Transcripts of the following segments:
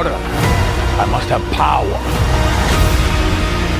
order. I must have power.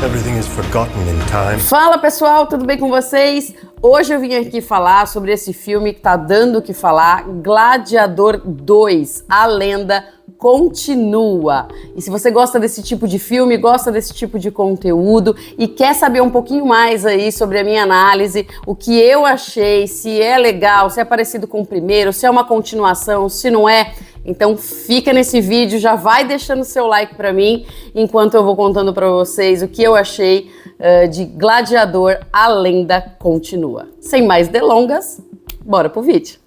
Everything is forgotten in time. Fala pessoal, tudo bem com vocês? Hoje eu vim aqui falar sobre esse filme que tá dando o que falar, Gladiador 2, A Lenda Continua. E se você gosta desse tipo de filme, gosta desse tipo de conteúdo e quer saber um pouquinho mais aí sobre a minha análise, o que eu achei, se é legal, se é parecido com o primeiro, se é uma continuação, se não é, então fica nesse vídeo, já vai deixando seu like pra mim, enquanto eu vou contando pra vocês o que eu achei de Gladiador, A Lenda Continua. Sem mais delongas, bora pro vídeo.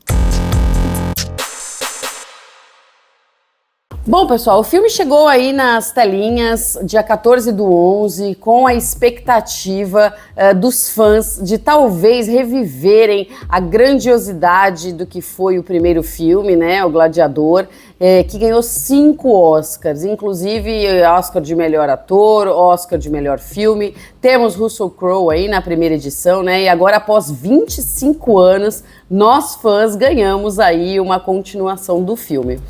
Bom, pessoal, o filme chegou aí nas telinhas dia 14/11 com a expectativa dos fãs de talvez reviverem a grandiosidade do que foi o primeiro filme, né, o Gladiador, que ganhou 5 Oscars, inclusive Oscar de melhor ator, Oscar de melhor filme. Temos Russell Crowe aí na primeira edição, né, e agora após 25 anos, nós fãs ganhamos aí uma continuação do filme.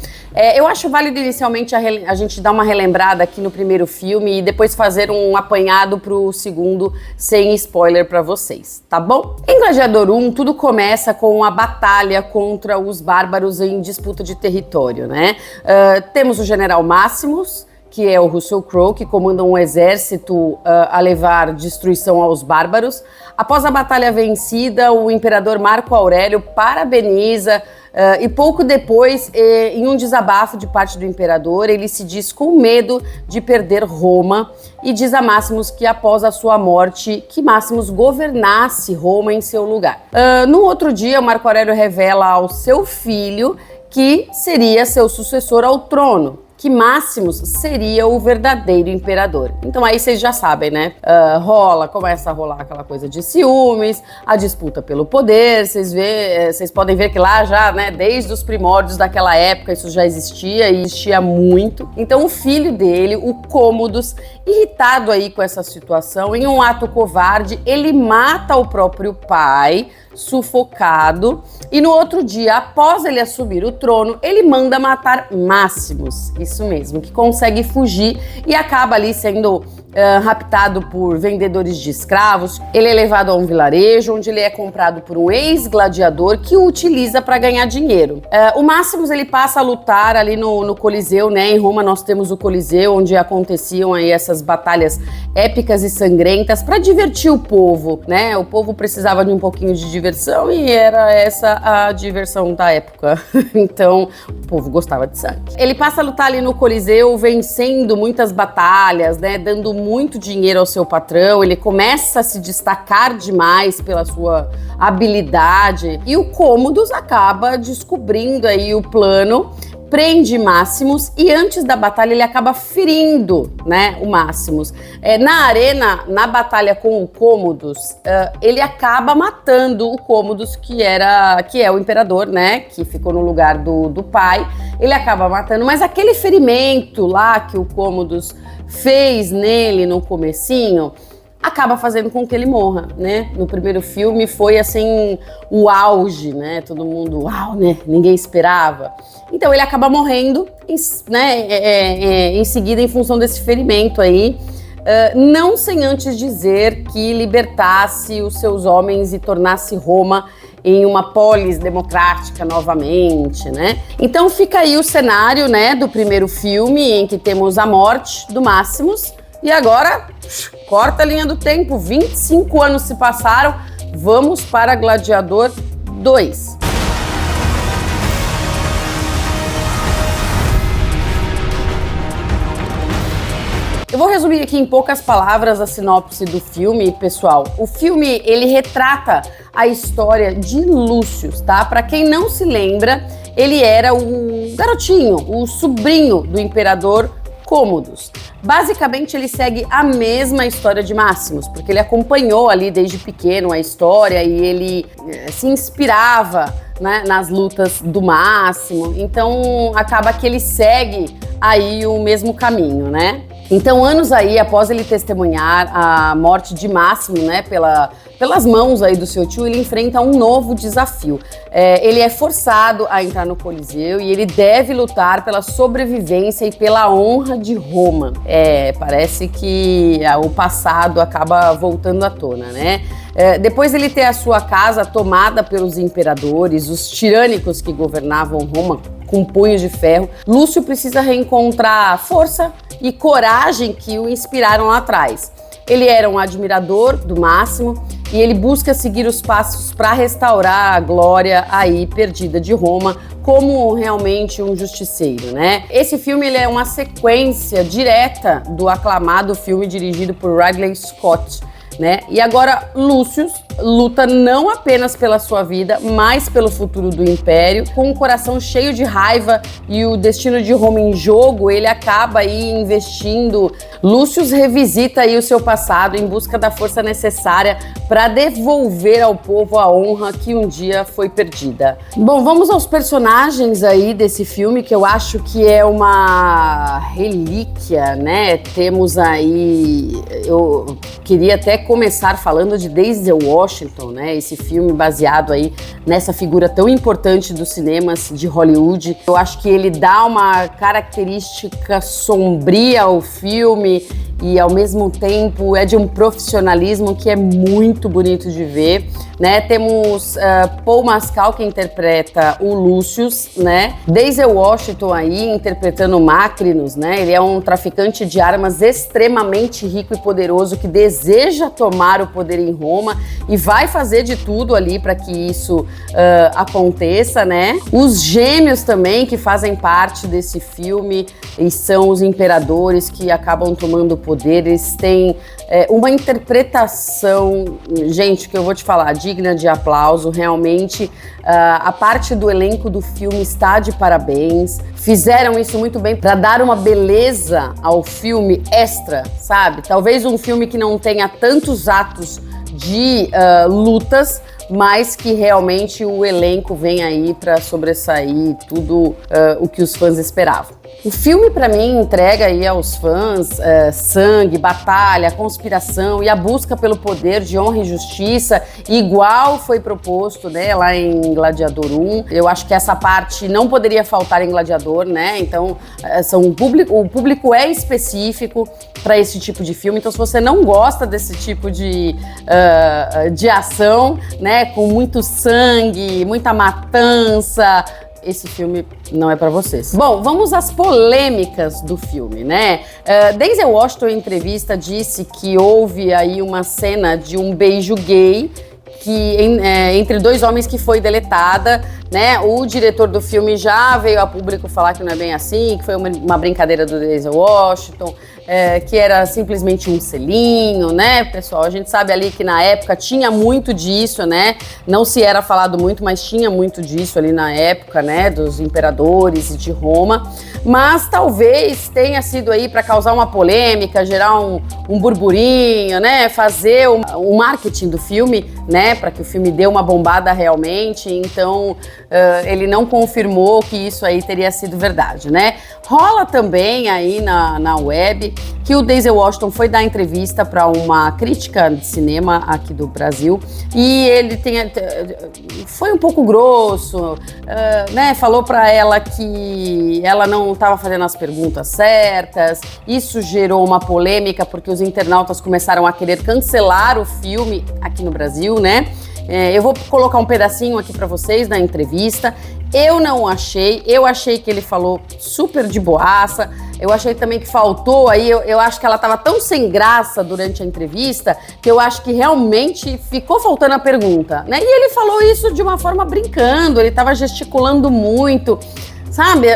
Eu acho válido inicialmente a gente dar uma relembrada aqui no primeiro filme e depois fazer um apanhado pro segundo sem spoiler pra vocês, tá bom? Em Gladiador 1, tudo começa com a batalha contra os bárbaros em disputa de território, né? Temos o General Maximus, que é o Russell Crowe, que comanda um exército a levar destruição aos bárbaros. Após a batalha vencida, o imperador Marco Aurélio parabeniza e pouco depois, em um desabafo de parte do imperador, ele se diz com medo de perder Roma e diz a Máximos que após a sua morte, que Máximos governasse Roma em seu lugar. No outro dia, o Marco Aurélio revela ao seu filho que seria seu sucessor ao trono, que Máximos seria o verdadeiro imperador. Então aí vocês já sabem, né? Começa a rolar aquela coisa de ciúmes, a disputa pelo poder, vocês podem ver que lá já, né, desde os primórdios daquela época, isso já existia e existia muito. Então o filho dele, o Cômodos, irritado aí com essa situação, em um ato covarde, ele mata o próprio pai, sufocado, e no outro dia, após ele assumir o trono, ele manda matar Máximos, isso mesmo, que consegue fugir e acaba ali sendo raptado por vendedores de escravos. Ele é levado a um vilarejo, onde ele é comprado por um ex-gladiador que o utiliza para ganhar dinheiro. O Máximos, ele passa a lutar ali no Coliseu, né? Em Roma nós temos o Coliseu, onde aconteciam aí essas batalhas épicas e sangrentas para divertir o povo, né? O povo precisava de um pouquinho de diversão e era essa a diversão da época. Então, o povo gostava de sangue. Ele passa a lutar ali no Coliseu, vencendo muitas batalhas, né? Dando muito dinheiro ao seu patrão, ele começa a se destacar demais pela sua habilidade e o Cômodos acaba descobrindo aí o plano, prende Máximos e antes da batalha ele acaba ferindo, né, o Máximos. Na arena, na batalha com o Cômodos, ele acaba matando o Cômodos, que é o imperador, né, que ficou no lugar do pai. Ele acaba matando, mas aquele ferimento lá que o Cômodos fez nele no comecinho, acaba fazendo com que ele morra, né? No primeiro filme foi assim, o auge, né? Todo mundo, uau, né? Ninguém esperava. Então ele acaba morrendo, né? Em seguida, em função desse ferimento aí, não sem antes dizer que libertasse os seus homens e tornasse Roma em uma polis democrática novamente, né? Então fica aí o cenário, né, do primeiro filme, em que temos a morte do Máximos, e agora, corta a linha do tempo, 25 anos se passaram, vamos para Gladiador 2. Eu vou resumir aqui em poucas palavras a sinopse do filme, pessoal. O filme, ele retrata a história de Lúcio, tá? Para quem não se lembra, ele era o garotinho, o sobrinho do imperador Cômodos. Basicamente, ele segue a mesma história de Máximos, porque ele acompanhou ali desde pequeno a história e ele se inspirava, né, nas lutas do Máximo. Então, acaba que ele segue aí o mesmo caminho, né? Então, anos aí após ele testemunhar a morte de Máximo, né, pela pelas mãos aí do seu tio, ele enfrenta um novo desafio. Ele é forçado a entrar no Coliseu e ele deve lutar pela sobrevivência e pela honra de Roma. Parece que o passado acaba voltando à tona, né? Depois ele ter a sua casa tomada pelos imperadores, os tirânicos que governavam Roma com punhos de ferro, Lúcio precisa reencontrar força e coragem que o inspiraram lá atrás. Ele era um admirador do Máximo e ele busca seguir os passos para restaurar a glória aí perdida de Roma como realmente um justiceiro, né? Esse filme ele é uma sequência direta do aclamado filme dirigido por Ridley Scott, né? E agora Lúcio luta não apenas pela sua vida, mas pelo futuro do Império. Com o coração cheio de raiva e o destino de Roma em jogo, ele acaba aí investindo. Lúcio revisita aí o seu passado em busca da força necessária para devolver ao povo a honra que um dia foi perdida. Bom, vamos aos personagens aí desse filme, que eu acho que é uma relíquia, né? Temos aí, eu queria até começar falando de Denzel Washington, né? Esse filme baseado aí nessa figura tão importante dos cinemas de Hollywood. Eu acho que ele dá uma característica sombria ao filme e ao mesmo tempo é de um profissionalismo que é muito bonito de ver, né? Temos Paul Mescal, que interpreta o Lucius, né? Denzel Washington aí interpretando o Macrinus, né? Ele é um traficante de armas extremamente rico e poderoso que deseja tomar o poder em Roma e vai fazer de tudo ali para que isso aconteça, né? Os gêmeos também que fazem parte desse filme e são os imperadores que acabam tomando o poder. Eles têm uma interpretação, gente, que eu vou te falar, digna de aplauso. Realmente, a parte do elenco do filme está de parabéns. Fizeram isso muito bem para dar uma beleza ao filme extra, sabe? Talvez um filme que não tenha tantos atos de lutas, mas que realmente o elenco vem aí para sobressair tudo o que os fãs esperavam. O filme, para mim, entrega aí aos fãs sangue, batalha, conspiração e a busca pelo poder de honra e justiça, igual foi proposto, né, lá em Gladiador 1. Eu acho que essa parte não poderia faltar em Gladiador, né? Então, o público é específico para esse tipo de filme. Então, se você não gosta desse tipo de ação, né, com muito sangue, muita matança, esse filme não é para vocês. Bom, vamos às polêmicas do filme, né? Denzel Washington, em entrevista, disse que houve aí uma cena de um beijo gay entre dois homens que foi deletada, né? O diretor do filme já veio a público falar que não é bem assim, que foi uma brincadeira do Denzel Washington, que era simplesmente um selinho, né, pessoal? A gente sabe ali que na época tinha muito disso, né? Não se era falado muito, mas tinha muito disso ali na época, né, dos imperadores de Roma. Mas talvez tenha sido aí para causar uma polêmica, gerar um burburinho, né, fazer o marketing do filme, né, para que o filme dê uma bombada realmente. Então, ele não confirmou que isso aí teria sido verdade, né? Rola também aí na web que o Denzel Washington foi dar entrevista para uma crítica de cinema aqui do Brasil e ele foi um pouco grosso, né? Falou para ela que ela não estava fazendo as perguntas certas. Isso gerou uma polêmica porque os internautas começaram a querer cancelar o filme aqui no Brasil, né? Eu vou colocar um pedacinho aqui para vocês da entrevista. Eu não achei, eu achei que ele falou super de boaça. Eu achei também que faltou aí, eu acho que ela estava tão sem graça durante a entrevista que eu acho que realmente ficou faltando a pergunta, né? E ele falou isso de uma forma brincando, ele estava gesticulando muito, sabe?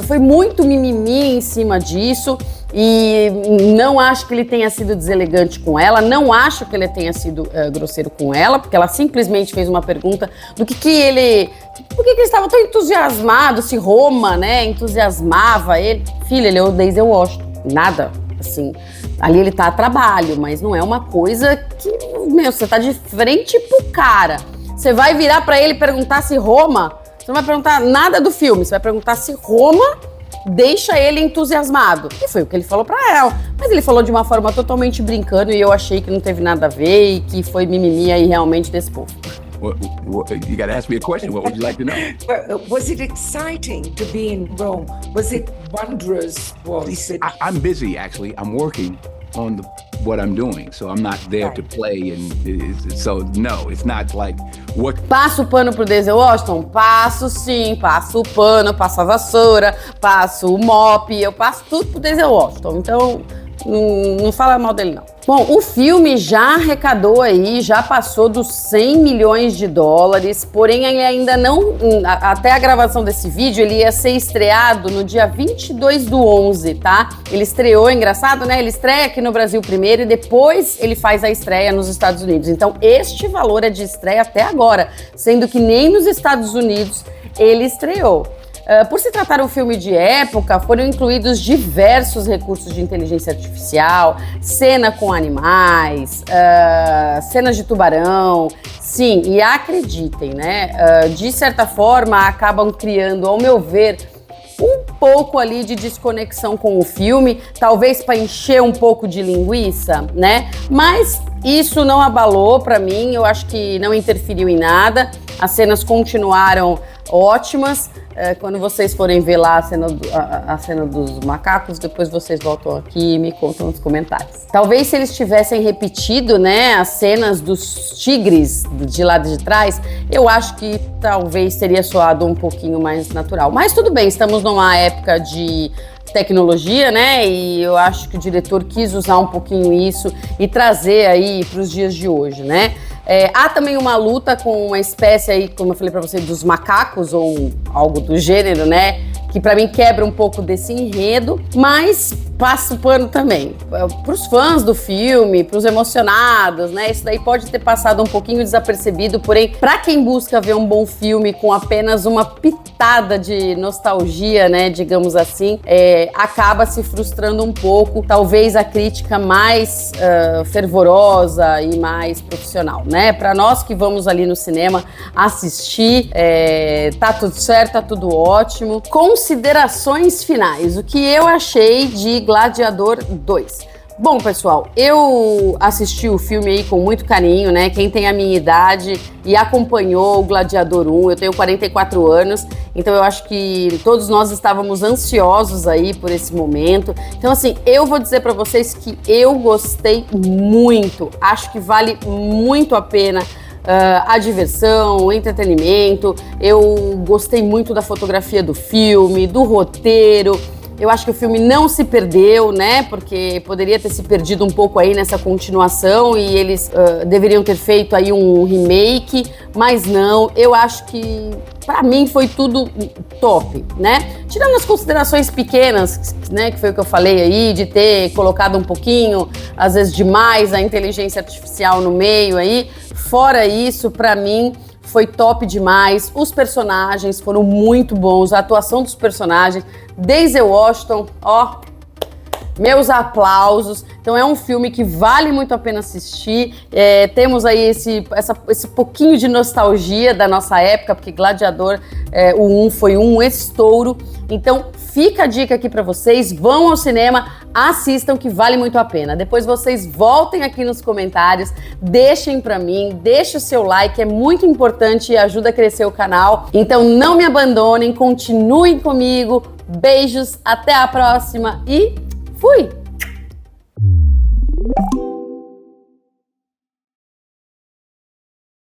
Foi muito mimimi em cima disso. E não acho que ele tenha sido deselegante com ela, não acho que ele tenha sido grosseiro com ela, porque ela simplesmente fez uma pergunta do por que ele estava tão entusiasmado, se Roma, né, entusiasmava ele. Filha, ele é o Denzel Washington, nada, assim, ali ele tá a trabalho, mas não é uma coisa que, você tá de frente pro cara, você vai virar pra ele e perguntar se Roma, você não vai perguntar nada do filme, você vai perguntar se Roma deixa ele entusiasmado. E foi o que ele falou pra ela. Mas ele falou de uma forma totalmente brincando e eu achei que não teve nada a ver e que foi mimimi aí realmente desse povo. You gotta ask me a question. What would you like to know? Was it exciting to be in Rome? Was it wondrous? I'm busy, actually. I'm working on what I'm doing, so I'm not there to play, and so no, it's not like what. Passo o pano pro Denzel Washington? Passo sim, passo o pano, passo a vassoura, passo o mop, eu passo tudo pro Denzel Washington, então não fala mal dele não. Bom, o filme já arrecadou aí, já passou dos 100 milhões de dólares, porém ainda não, até a gravação desse vídeo, ele ia ser estreado no dia 22/11, tá? Ele estreou, engraçado, né? Ele estreia aqui no Brasil primeiro e depois ele faz a estreia nos Estados Unidos. Então, este valor é de estreia até agora, sendo que nem nos Estados Unidos ele estreou. Por se tratar um filme de época, foram incluídos diversos recursos de inteligência artificial, cena com animais, cenas de tubarão. Sim, e acreditem, né? De certa forma, acabam criando, ao meu ver, um pouco ali de desconexão com o filme, talvez para encher um pouco de linguiça, né? Mas isso não abalou para mim, eu acho que não interferiu em nada. As cenas continuaram ótimas. Quando vocês forem ver lá a cena dos macacos, depois vocês voltam aqui e me contam nos comentários. Talvez se eles tivessem repetido, né, as cenas dos tigres de lá de trás, eu acho que talvez teria soado um pouquinho mais natural. Mas tudo bem, estamos numa época de tecnologia, né? E eu acho que o diretor quis usar um pouquinho isso e trazer aí para os dias de hoje, né? Há também uma luta com uma espécie aí, como eu falei para vocês, dos macacos ou algo do gênero, né? Que para mim quebra um pouco desse enredo, mas passa o pano também. Para os fãs do filme, para os emocionados, né? Isso daí pode ter passado um pouquinho desapercebido, porém, para quem busca ver um bom filme com apenas uma pitada de nostalgia, né? Digamos assim, acaba se frustrando um pouco. Talvez a crítica mais fervorosa e mais profissional, né? Para nós que vamos ali no cinema assistir, tá tudo certo, tá tudo ótimo. Considerações finais. O que eu achei de Gladiador 2? Bom, pessoal, eu assisti o filme aí com muito carinho, né? Quem tem a minha idade e acompanhou o Gladiador 1, eu tenho 44 anos, então eu acho que todos nós estávamos ansiosos aí por esse momento. Então, assim, eu vou dizer pra vocês que eu gostei muito, acho que vale muito a pena a diversão, o entretenimento. Eu gostei muito da fotografia do filme, do roteiro. Eu acho que o filme não se perdeu, né? Porque poderia ter se perdido um pouco aí nessa continuação e eles deveriam ter feito aí um remake, mas não. Eu acho que, pra mim, foi tudo top, né? Tirando as considerações pequenas, né? Que foi o que eu falei aí, de ter colocado um pouquinho, às vezes demais, a inteligência artificial no meio aí. Fora isso, pra mim, foi top demais. Os personagens foram muito bons, a atuação dos personagens. Denzel Washington, ó, meus aplausos. Então é um filme que vale muito a pena assistir. Temos aí esse pouquinho de nostalgia da nossa época, porque Gladiador, o 1 foi um estouro. Então fica a dica aqui pra vocês, vão ao cinema, assistam que vale muito a pena. Depois vocês voltem aqui nos comentários, deixem pra mim, deixem o seu like, é muito importante e ajuda a crescer o canal. Então não me abandonem, continuem comigo. Beijos, até a próxima e fui!